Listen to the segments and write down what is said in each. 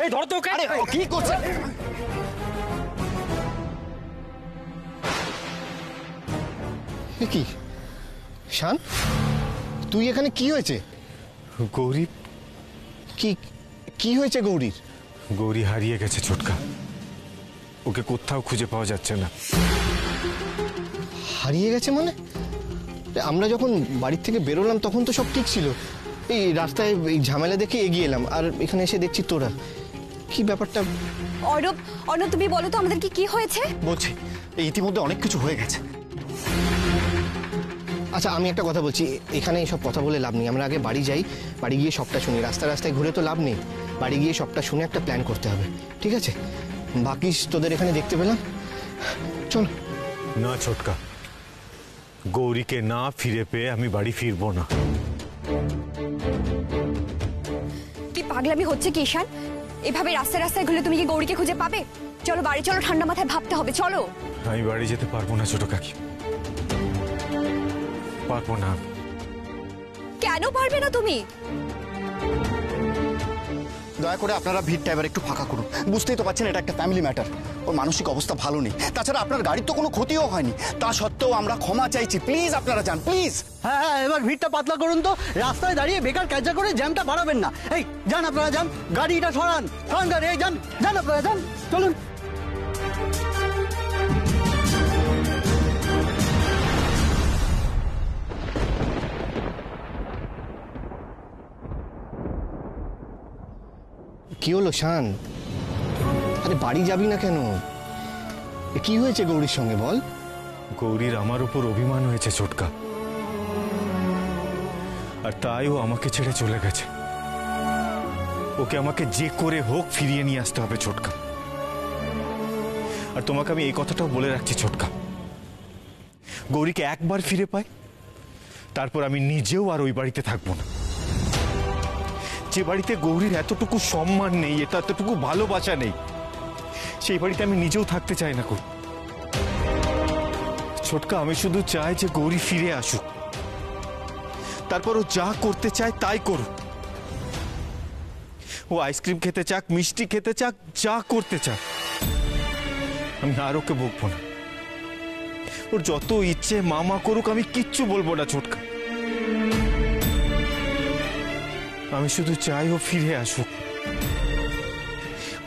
এই ধরো তো ওকে। আরে ও কি করছে? কি শান, তুই এখানে? কি হয়েছে? গৌরী। কি কি হয়েছে গৌরীর? গৌরী হারিয়ে গেছে ছোটকা, ওকে কোথাও খুঁজে পাওয়া যাচ্ছে না। হারিয়ে গেছে মানে? আমরা যখন বাড়ির থেকে বেরোলাম তখন তো সব ঠিক ছিল। এই রাস্তায় এই ঝামেলা দেখে এগিয়ে এলাম, আর এখানে এসে দেখছি তোরা। কি ব্যাপারটা? অর্ণব, অর্ণব তুমি বলো তো আমাদের কি হয়েছে? বলছি ইতিমধ্যে অনেক কিছু হয়ে গেছে। আচ্ছা আমি একটা কথা বলছি, এখানে সব কথা বলে লাভ নেই। আমরা আগে বাড়ি যাই, বাড়ি গিয়ে সবটা শুনি। রাস্তায় ঘুরে তো লাভ নেই, বাড়ি গিয়ে সবটা শুনে একটা প্ল্যান করতে হবে, ঠিক আছে? বাকি তোদের এখানে দেখতে পেলাম, চল। না ছোটকা, গৌরীকে না ফিরে পেয়ে আমি বাড়ি ফিরবো না। কি পাগলামি হচ্ছে কি ঈশান? এভাবে রাস্তায় ঘুরে তুমি কি গৌরীকে খুঁজে পাবে? চলো বাড়ি চলো, ঠান্ডা মাথায় ভাবতে হবে, চলো। আমি বাড়ি যেতে পারবো না ছোট কাকি, পারবো না। কেন পারবে না তুমি? দয়া করে আপনারা ভিড়টা এবার একটু ফাঁকা করুন। বুঝতেই তো পারছেন এটা একটা ফ্যামিলি ম্যাটার। ওর মানসিক অবস্থা ভালো নেই। তাছাড়া আপনার গাড়ির তো কোনো ক্ষতিও হয়নি, তা সত্ত্বেও আমরা ক্ষমা চাইছি। প্লিজ আপনারা যান, প্লিজ। হ্যাঁ হ্যাঁ, এবার ভিড়টা পাতলা করুন তো। রাস্তায় দাঁড়িয়ে বেকার কাজা করে জ্যামটা বাড়াবেন না। এই যান আপনারা, যান, গাড়িটা সরান, সরান গাড়ি। এই যান যান আপনারা, যান, চলুন। কি হলো শান? আরে বাড়ি যাবি না কেন? কি হয়েছে গৌরীর সঙ্গে বল? গৌরীর আমার উপর অভিমান হয়েছে ছোটকা, আর তাই ও আমাকে ছেড়ে চলে গেছে। ওকে আমাকে যে করে হোক ফিরিয়ে নিয়ে আসতে হবে ছোটকা। আর তোমাকে আমি এই কথাটাও বলে রাখছি ছোটকা, গৌরীকে একবার ফিরে পাই তারপর আমি নিজেও আর ওই বাড়িতে থাকবো না। যে বাড়িতে গৌরীর এতটুকু সম্মান নেই, এতটুকু ভালোবাসা নেই, সেই বাড়িতে আমি নিজেও থাকতে চাই না। ছোটকা, আমি শুধু চাই যে গৌরী ফিরে আসুক, তারপর ও যা করতে চায় তাই করুক। ও আইসক্রিম খেতে চাক, মিষ্টি খেতে চাক, যা করতে চাক, আমি আর ওকে বকবো না। ওর যত ইচ্ছে মামা করুক, আমি কিচ্ছু বলবো না ছোটকা। আমি শুধু চাই ও ফিরে আসুক,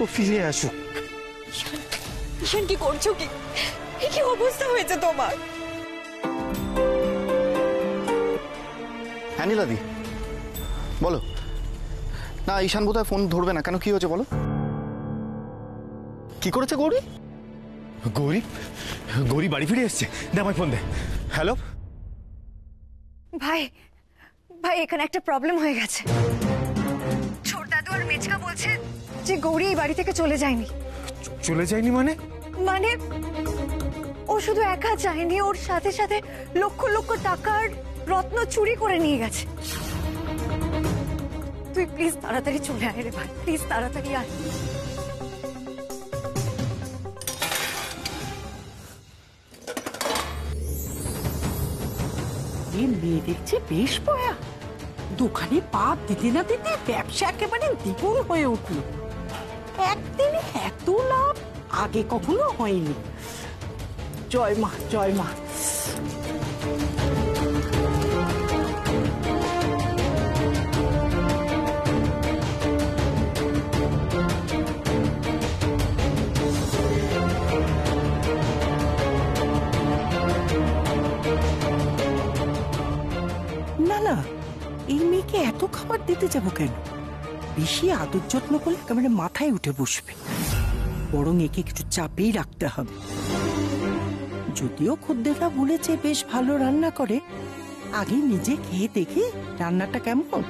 ও ফিরে আসুক। ঈশান কি করছো? কি অবস্থা হয়েছে তোমার? হ্যাঁ নীলাদি বলো না। ঈশান বোধহয় ফোন ধরবে না কেন? কি হয়েছে বলো? কি করেছে গৌরী? গৌরী বাড়ি ফিরে এসছে। দে আমায় ফোন দে। হ্যালো ভাই, ভাই এখানে একটা প্রবলেম হয়ে গেছে। ছোট দাদু আর মেচকা বলছে যে গৌরী এই বাড়ি থেকে চলে যায়নি। চলে যায়নি মানে? মানে ও শুধু একা যায়নি, ওর সাথে সাথে লক্ষ লক্ষ টাকার রত্ন চুরি করে নিয়ে গেছে। তুই প্লিজ তাড়াতাড়ি চলে আয় রে ভাই, প্লিজ তাড়াতাড়ি আয়। মেয়ে দেখছে বেশ পয়া, দোকানে পা দিতে না দিতে ব্যবসা একেবারে দ্বিগুণ হয়ে উঠল। একদিনে এত লাভ আগে কখনো হয়নি। জয় মা, জয় মা। না না, এই মেয়েকে এত খাবার দিতে যাবো কেন? বেশি আদর যত্ন করলে একেবারে মাথায় উঠে বসবে। বরং একে একটু চাপেই রাখতে হবে। যদিও খদ্দেররা বলেছে বেশ ভালো রান্না করে, আগে নিজে খেয়ে দেখি রান্নাটা কেমন।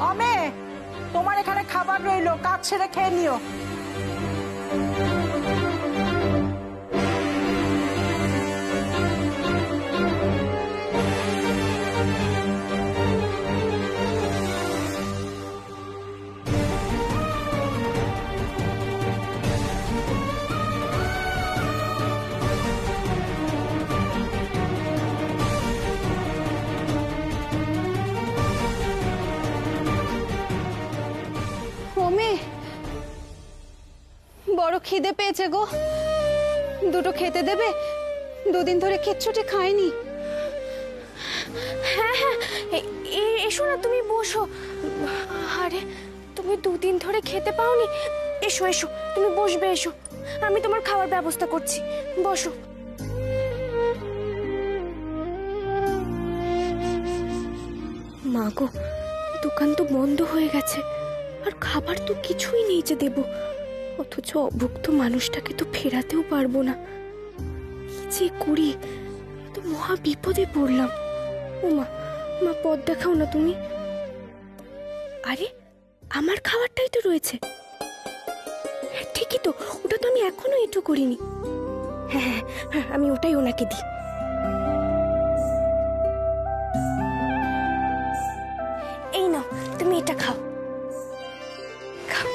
অমে, তোমার এখানে খাবার রইলো, কাজ ছেড়ে খেয়ে নিও। খিদে পেয়েছে গো, দুটো খেতে দেবে? দুদিন ধরে কিচ্ছুটি খাইনি। হ্যাঁ হ্যাঁ, এসো না, তুমি বসো। আরে তুমি দুদিন ধরে খেতে পাওনি? এসো এসো, তুমি বসবে, এসো, আমি তোমার খাওয়ার ব্যবস্থা করছি, বসো। মা গো, দোকান তো বন্ধ হয়ে গেছে, আর খাবার তো কিছুই নেই যে দেব, অথচ অভুক্ত মানুষটাকে তো ফেরাতেও পারবো না। কি যে করি, তো মহা বিপদে পড়লাম। ও মা, মা পথ দেখাও না তুমি। আরে আমার খাবারটাই তো রয়েছে। হ্যাঁ, ঠিকই তো, ওটা তো আমি এখনো এঁটো করিনি। হ্যাঁ হ্যাঁ হ্যাঁ, আমি ওটাই ওনাকে দিই। এই নাও, তুমি এটা খাও। খাও।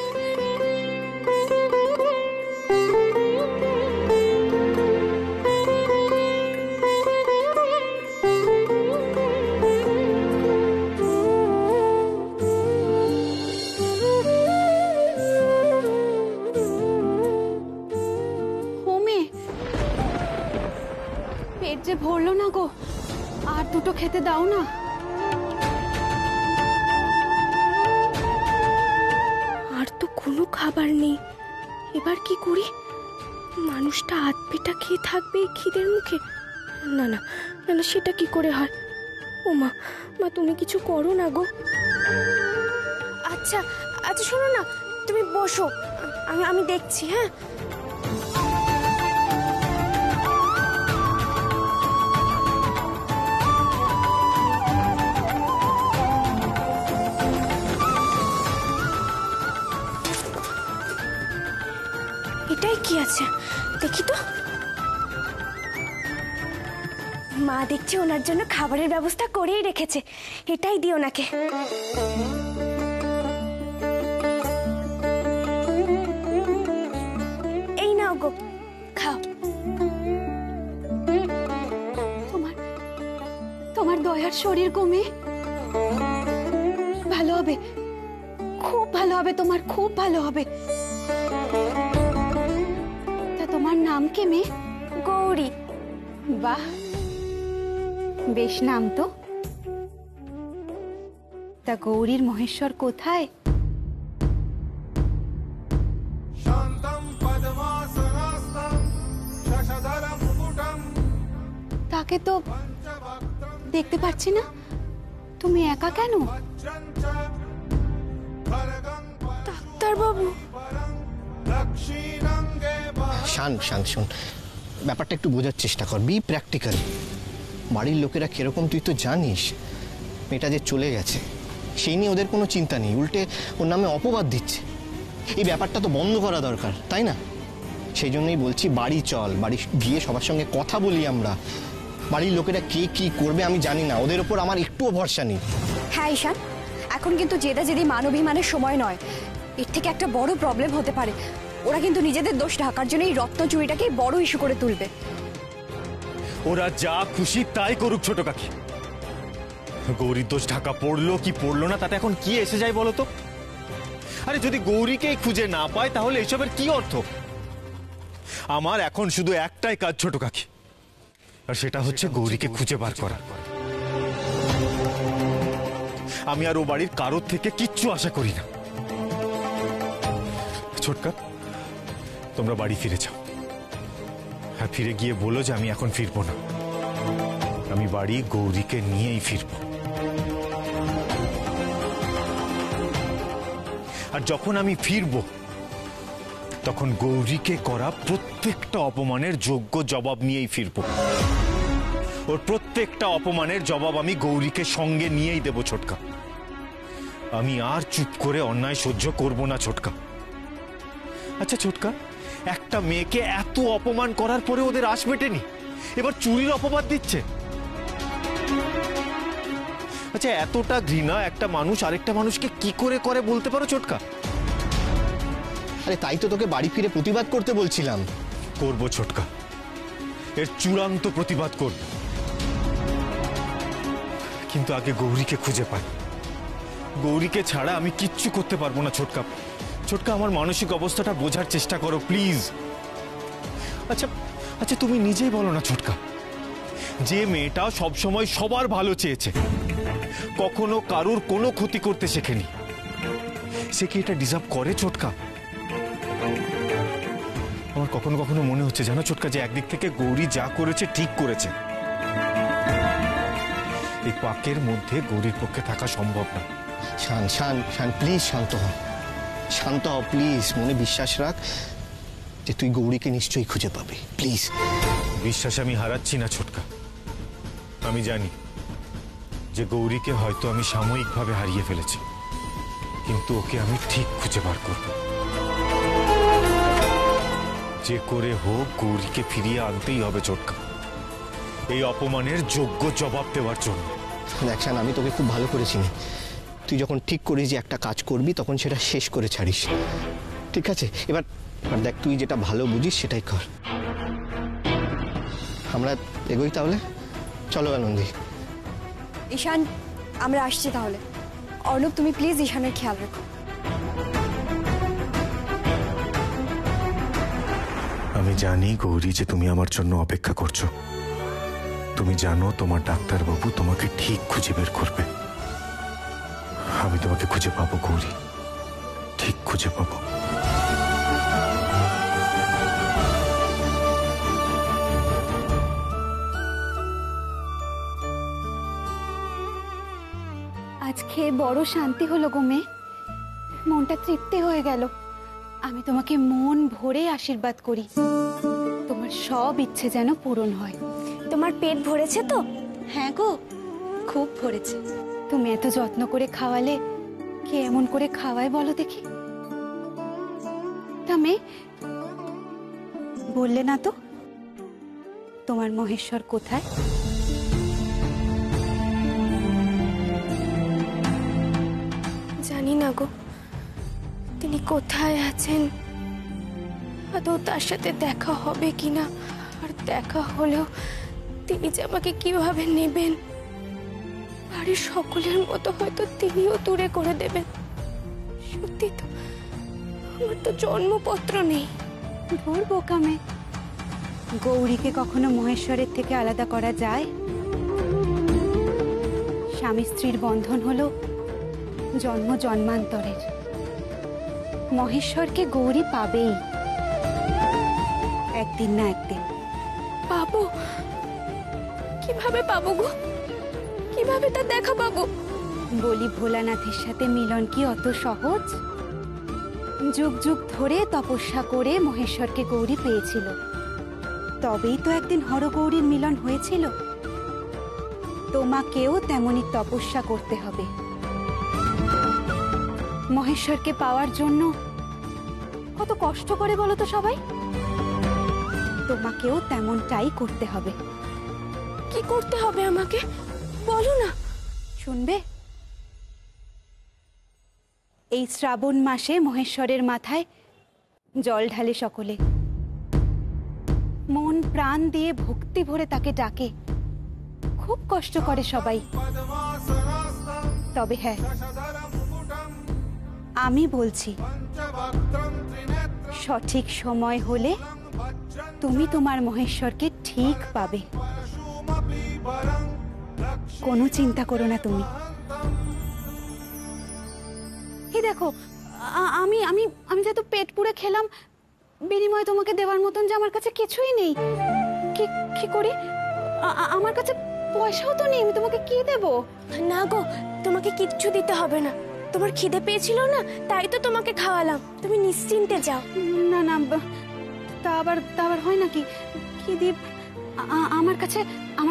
হোমে, পেট যে ভরলো না গো, আর দুটো খেতে দাও না। আর তো কোনো খাবার নেই, এবার কি করি? মানুষটা আধ পেটা খেয়ে থাকবে এই খিদের মুখে? না না না না, সেটা কি করে হয়? ও মা, মা তুমি কিছু করো না গো। আচ্ছা আচ্ছা, শোনো না, তুমি বসো, আমি দেখছি। হ্যাঁ, এটাই কি আছে দেখি তো। মা দেখছি ওনার জন্য খাবারের ব্যবস্থা করেই রেখেছে, এটাই দিও ওনাকে। এই নাও গো, খাও। তোমার তোমার দয়ার শরীর কমে ভালো হবে, খুব ভালো হবে, তোমার খুব ভালো হবে। তা তোমার নাম কে মেয়ে? গৌরী। বাহ, বেশ নাম তো। তা গৌরীর মহেশ্বর কোথায়? তাকে তো দেখতে পাচ্ছি না, তুমি একা কেন? ডাক্তার বাবু, শান শান শোন, ব্যাপারটা একটু বোঝার চেষ্টা কর, বি প্র্যাকটিক্যাল। বাড়ির লোকেরা কিরকম তুই তো জানিস। মেয়েটা যে চলে গেছে সেই নিয়ে ওদের কোনো চিন্তা নেই, উল্টে ওর নামে অপবাদ দিচ্ছে। এই ব্যাপারটা তো বন্ধ করা দরকার, তাই না? সেই জন্যই বলছি বাড়ি চল, বাড়ি গিয়ে সবার সঙ্গে কথা বলি আমরা। বাড়ির লোকেরা কে কি করবে আমি জানি না, ওদের ওপর আমার একটুও ভরসা নেই। হ্যাঁ ঈশান, এখন কিন্তু জেদাজেদি মানবিমানের সময় নয়, এর থেকে একটা বড় প্রবলেম হতে পারে। ওরা কিন্তু নিজেদের দোষ ঢাকার জন্য এই রত্ন চুরিটাকে বড় ইস্যু করে তুলবে। ওরা যা খুশি তাই করুক ছোট কাকি, গৌরীর দোষ ঢাকা পড়লো কি পড়লো না তাতে এখন কি এসে যায় বলো তো? আরে যদি গৌরীকে খুঁজে না পায় তাহলে এসবের কি অর্থ? আমার এখন শুধু একটাই কাজ ছোট কাকি, আর সেটা হচ্ছে গৌরীকে খুঁজে বার করা। আমি আর ও বাড়ির কারোর থেকে কিচ্ছু আশা করি না। ছোটকা, তোমরা বাড়ি ফিরে যাও, আর ফিরে গিয়ে বলো যে আমি এখন ফিরবো না, আমি বাড়ি গৌরীকে নিয়েই ফিরবো। আর যখন আমি ফিরবো তখন গৌরীকে করা প্রত্যেকটা অপমানের যোগ্য জবাব নিয়েই ফিরবো। ওর প্রত্যেকটা অপমানের জবাব আমি গৌরীকে সঙ্গে নিয়েই দেব ছোটকা। আমি আর চুপ করে অন্যায় সহ্য করব না ছোটকা। আচ্ছা ছোটকা, একটা মেয়েকে এত অপমান করার পরে ওদের আশ মেটেনি, এবার চুরির অপবাদ দিচ্ছে। আচ্ছা, এতটা ঘৃণা একটা মানুষ আরেকটা মানুষকে কি করে করে বলতে পারো ছোটকা? আরে তাই তো তোকে বাড়ি ফিরে প্রতিবাদ করতে বলছিলাম। করবো ছোটকা, এর চূড়ান্ত প্রতিবাদ করব, কিন্তু আগে গৌরীকে খুঁজে পাই। গৌরীকে ছাড়া আমি কিচ্ছু করতে পারবো না ছোটকা, ছোটকা, আমার মানসিক অবস্থাটা বোঝার চেষ্টা করো প্লিজ। আচ্ছা আচ্ছা, তুমি নিজেই বলো না ছোটকা, যে মেয়েটা সবসময় সবার ভালো চেয়েছে, কখনো কারুর কোনো ক্ষতি করতে শেখেনি, সে কি এটা ডিজার্ভ করে ছোটকা? আমার কখনো কখনো মনে হচ্ছে জানো ছোটকা, যে একদিক থেকে গৌরী যা করেছে ঠিক করেছে। এই পাকের মধ্যে গৌরীর পক্ষে থাকা সম্ভব না। শান শান শান, প্লিজ শান্ত হ, শান্ত হ প্লিজ। মনে বিশ্বাস রাখ যে তুই গৌরীকে নিশ্চয়ই খুঁজে পাবি, প্লিজ। বিশ্বাস আমি হারাচ্ছি না ছোটকা। আমি জানি যে গৌরীকে হয়তো আমি সাময়িকভাবে হারিয়ে ফেলেছি, কিন্তু ওকে আমি ঠিক খুঁজে বার করব। যে করে হোক গৌরীকে ফিরিয়ে আনতেই হবে ছোটকা, এই অপমানের যোগ্য জবাব দেওয়ার জন্য। দেখ শান, আমি তোকে খুব ভালো করে চিনি। তুই যখন ঠিক করিস যে একটা কাজ করবি, তখন সেটা শেষ করে ছাড়িস, ঠিক আছে? এবার দেখ, তুই যেটা ভালো বুঝিস সেটাই কর। আমরা এগোই তাহলে, চলো আনন্দি। ঈশান, আমরা আসছি তাহলে। অর্ণব, তুমি প্লিজ ঈশানের খেয়াল রাখো। আমি জানি গৌরী যে তুমি আমার জন্য অপেক্ষা করছো। তুমি জানো তোমার ডাক্তারবাবু তোমাকে ঠিক খুঁজে বের করবে। আমি তোমাকে খুঁজে পাবো গৌরী, ঠিক খুঁজে পাবো। আজকে বড় শান্তি হলো গো মেয়ে, মনটা তৃপ্তি হয়ে গেল। আমি তোমাকে মন ভরে আশীর্বাদ করি, তোমার সব ইচ্ছে যেন পূরণ হয়। তোমার পেট ভরেছে তো? হ্যাঁ গো, খুব ভরেছে। তুমি এত যত্ন করে খাওয়ালে, কে এমন করে খাওয়ায় বলো দেখি? তা মেয়ে, বললে না তো তোমার মহেশ্বর কোথায়? জানি না গো, তিনি কোথায় আছেন, আদৌ তার সাথে দেখা হবে কিনা, আর দেখা হলেও তিনি যে আমাকে কিভাবে নেবেন। বাড়ির সকলের মতো হয়তো তিনিও দূরে করে দেবেন। সত্যি তো, আমার তো জন্মপত্র নেই। ধুর বোকা মেয়ে, গৌরীকে কখনো মহেশ্বরের থেকে আলাদা করা যায়? স্বামী স্ত্রীর বন্ধন হলো জন্ম জন্মান্তরের। মহেশ্বরকে গৌরী পাবেই, একদিন না একদিন। পাবো? কিভাবে পাবো গো? কিভাবে তার দেখা পাবো? বলি, ভোলানাথের সাথে মিলন কি অত সহজ? যুগ যুগ ধরে তপস্যা করে মহেশ্বরকে গৌরী পেয়েছিল, তবেই তো একদিন হরগৌরীর মিলন হয়েছিল। তোমাকেও তেমনি তপস্যা করতে হবে। মহেশ্বরকে পাওয়ার জন্য কত কষ্ট করে বলো তো সবাই? তোমাকেও তেমনটাই করতে হবে। কি করতে হবে আমাকে বলো না। শুনবে? এই শ্রাবণ মাসে মহেশ্বরের মাথায় জল ঢালে সকলে, মন প্রাণ দিয়ে ভক্তি ভরে তাকে ডাকে। খুব কষ্ট করে সবাই, তবে হ্যাঁ, আমি বলছি সঠিক সময় হলে তুমি তোমার মহেশ্বরকে ঠিক পাবে। কোনো চিন্তা করো না তুমি। এই দেখো, আমি আমি আমি যেহেতু পেট পুড়ে খেলাম, বিনিময়ে তোমাকে দেওয়ার মতন যে আমার কাছে কিছুই নেই। কি কি করি? আমার কাছে পয়সাও তো নেই, আমি তোমাকে কি দেব? না গো, তোমাকে কিচ্ছু দিতে হবে না। তোমার খিদে পেয়েছিল না, তাই তো তোমাকে খাওয়ালাম। তুমি নিশ্চিন্তে যাও। না না, তা আবার হয় নাকি? কি দিব? আমার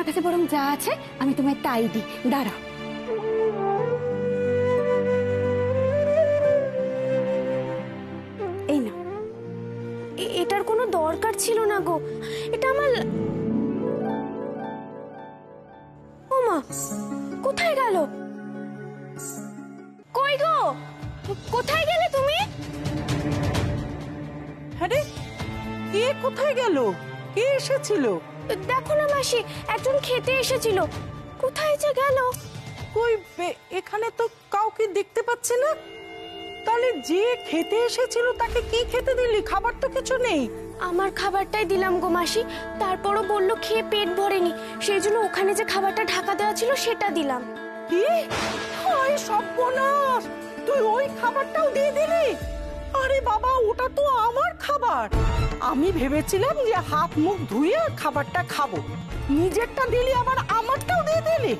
কাছে বরং যা আছে আমি তোমায় তাই দিই। দাঁড়াও। এই না, এটার কোনো দরকার ছিল না গো। এটা আমার। ওমা, কোথায় গেল? কই গো, কোথায় গেলে তুমি? আরে, কে কোথায় গেল? কে এসেছিল? দেখো না মাসি, একজন খেতে এসেছিল। কোথায় যে গেল? কই, এখানে তো কাউকে দেখতে পাচ্ছি না। তাহলে যে খেতে এসেছিল তাকে কি খেতে দিলি? খাবার তো কিছু নেই। আমার খাবারটাই দিলাম গো মাসি, তারপরও বললো খেয়ে পেট ভরেনি, সেই জন্য ওখানে যে খাবারটা ঢাকা দেওয়া ছিল সেটা দিলাম। কি? হায় সর্বনাশ, তুই ওই খাবারটাও দিয়ে দিলি? আরে বাবা, ওটা তো আমার খাবার। আমি ভেবেছিলাম যে হাত মুখ ধুয়ে খাবারটা খাবো, নিজেরটা দিলি আবার আমারটাও দিয়ে দিলি।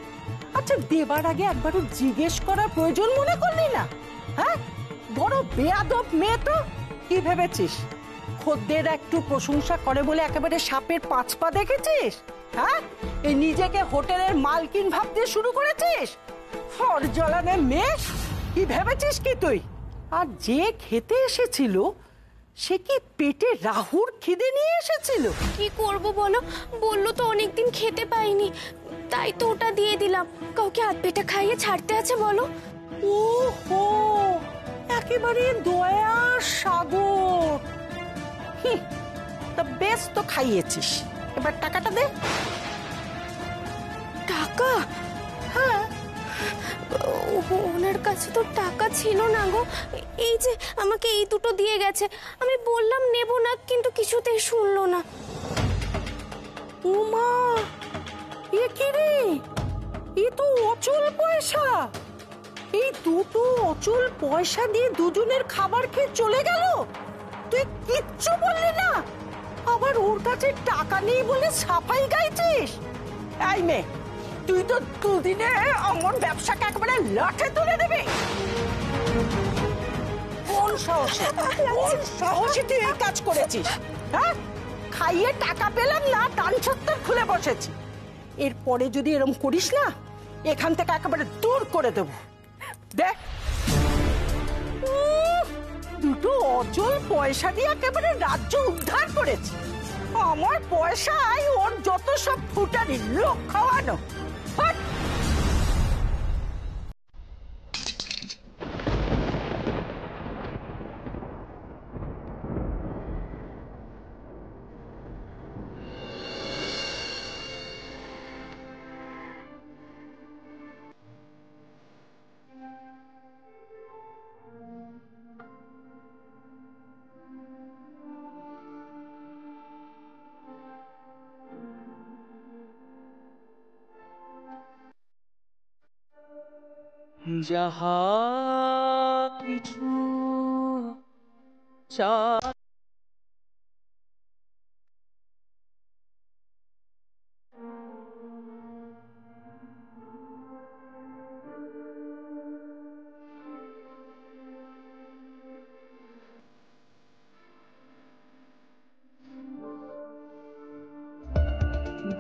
আচ্ছা, দেবার আগে একবারও জিজ্ঞেস করার প্রয়োজন মনে করলি না? হ্যাঁ, বড় বেয়াদব মেয়ে তো। কি ভেবেছিস খদ্দের একটু প্রশংসা করে বলে একেবারে সাপের 5 পা দেখেছিস? হ্যাঁ, এই নিজেকে হোটেলের মালকিন ভাবতে শুরু করেছিস? ফর জ্বালানে মেয়ে, কি ভেবেছিস কি তুই? আর যে খেতে এসেছিল সে কি পেটে রাহুর খিদে নিয়ে এসেছিল? কি করব বলো, বললো তো অনেকদিন খেতে পাইনি, তাই তো ওটা দিয়ে দিলাম। কাউকে হাত পেটা খাইয়ে ছাড়তে আছে বলো? ওহো, একেবারে দয়ার সাগর। তা বেশ তো খাইয়েছিস, এবার টাকাটা দে। টাকা? হ্যাঁ, ওনার কাছে তো টাকা ছিল না গো, এই যে আমাকে এই দুটো দিয়ে গেছে। আমি বললাম নেব না, কিন্তু কিছুতেই শুনলো না। উমা, এ কি রে? এ তো অচল পয়সা। এই দুটো অচল পয়সা দিয়ে দুজনের খাবার খেয়ে চলে গেল, তুই কিচ্ছু বললি না। আবার ওর কাছে টাকা নেই বলে সাফাই গাইছিস। এই মেয়ে, তুই তো দুদিনে আমার ব্যবসাকে একেবারে লাঠে তুলে দেবে। কোন সাহসে তুই এই কাজ করেছিস? হ্যাঁ, খাইয়ে টাকা পেলাম না, টান ছত্তর খুলে বসেছি। এরপরে যদি এরকম করিস না, এখান থেকে একেবারে দূর করে দেব। দেখ, দুটো অচল পয়সা দিয়ে একেবারে রাজ্য উদ্ধার করেছি। আমার পয়সায় ওর যত সব ফুটানি, লোক খাওয়ানো। হাট! যাহা কিছু চা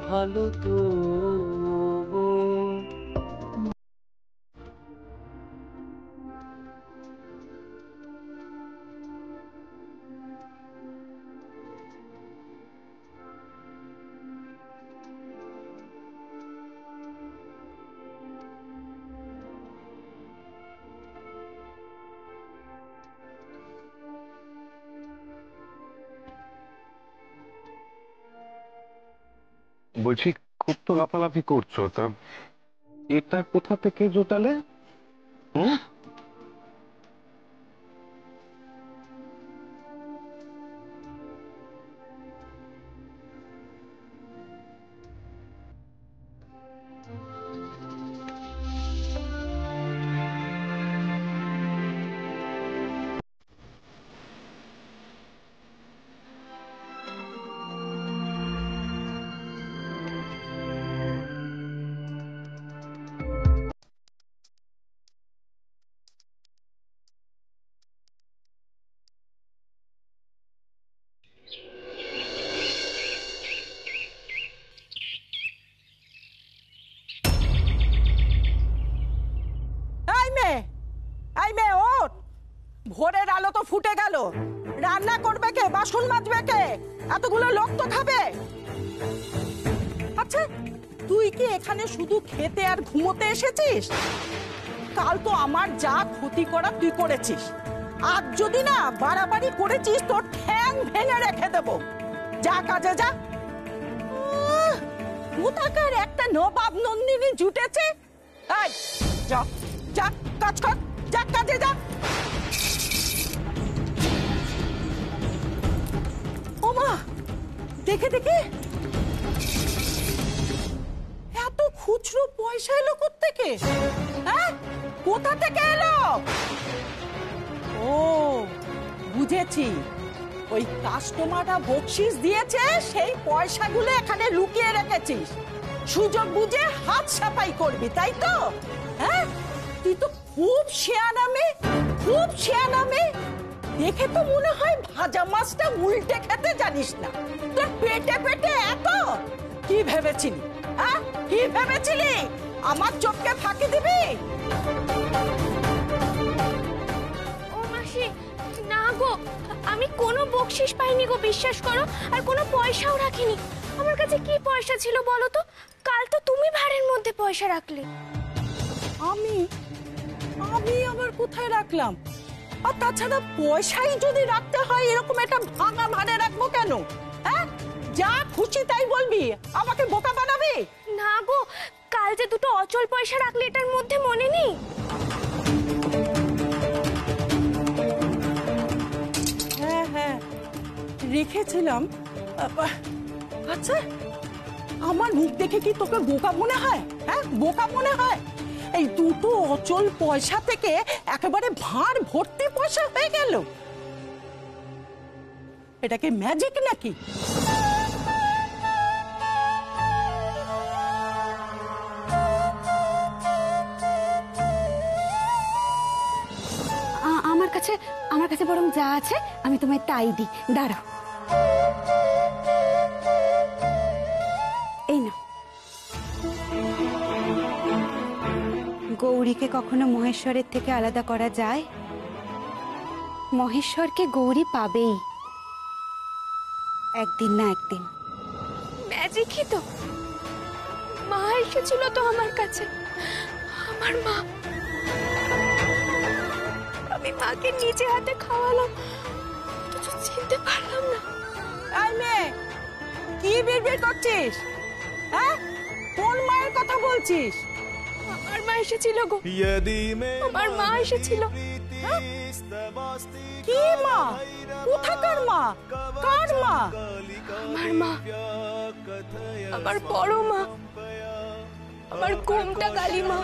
ভালো তো বলছি, খুব তো লাফালাফি করছো, তা এটা কোথা থেকে জোটালে? হুম? এই মেয়ে, ওঠ। ভোরের আলো তো ফুটে গেল, রান্না করবে কে, বাসন মাজবে কে, এতগুলো লোক তো খাবে। আচ্ছা, তুই কি এখানে শুধু খেতে আর ঘুমোতে এসেছিস? কাল তো আমার যা ক্ষতি করা তুই করেছিস, আজ যদি না বাড়াবাড়ি করেছিস তোর ঠ্যাং ভেঙে রেখে দেবো। যা কাজে যা। কোথাকার একটা নবাব নন্দিনী জুটেছে। এই যা, যা কাজ কর, যা কাজে যা। ওমা, দেখে দেখে এত খুচরো পয়সা এলো কোত্থেকে? হ্যাঁ, কোথা থেকে এলো? ও বুঝেছি, ওই কাস্টমাররা বকশিস দিয়েছে, সেই পয়সাগুলো এখানে লুকিয়ে রেখেছিস, সুযোগ বুঝে হাত সাফাই করবি, তাই তো? হ্যাঁ, তুই তো খুব শেয়ানা মেয়ে, খুব শেয়ানা মেয়ে। দেখে তো মনে হয় ভাজা মাছটা উল্টে খেতে জানিস না। তোর পেটে পেটে এত, কি ভেবেছিলি? হ্যাঁ, কি ভেবেছিলি আমার চোখকে ফাঁকি দিবি? ও মাসি, না গো, আমি কোনো বকশিশ পাইনি গো, বিশ্বাস করো। আর কোনো পয়সাও রাখিনি। আমার কাছে কি পয়সা ছিল বলো তো? কাল তো তুমি ভাড়ের মধ্যে পয়সা রাখলে। আমি আবার কোথায় রাখলাম? আর তাছাড়া পয়সাই যদি রাখতে হয়, এরকম একটা ভাঙা ভাড়ে রাখবো কেন? হ্যাঁ, যা খুশি তাই বলবি, আমাকে বোকা বানাবি? না গো, কাল যে দুটো অচল পয়সা রাখলে, এটার মধ্যে মনে নেই? হ্যাঁ হ্যাঁ, রেখেছিলাম। আচ্ছা, আমার মুখ দেখে কি তোকে বোকা মনে হয়? হ্যাঁ, বোকা মনে হয়? এই দুটো অচল পয়সা থেকে একেবারে ভাঁড় ভর্তি পয়সা হয়ে গেল। এটা কি ম্যাজিক নাকি? আমার কাছে বরং যা আছে আমি তোমায় তাই দিই, দাঁড়াও। এই না, গৌরীকে কখনো মহেশ্বরের থেকে আলাদা করা যায়? মহেশ্বরকে গৌরী পাবেই একদিন না একদিন। ম্যাজিকই তো। মা এসেছিল তো আমার কাছে, আমার মা। আমি মাকে নিজে হাতে খাওয়ালাম, অথচ চিনতে পারলাম না। এই মেয়ে, কি বিড়বিড় করছিস? হ্যাঁ, কোন মায়ের কথা বলছিস? আমার মা এসেছিল গো, আমার মা এসেছিল। হ্যাঁ? কি মা? কোথাকার মা? কার মা? আমার মা, আমার বড় মা, আমার ঘোমটা কালী মা।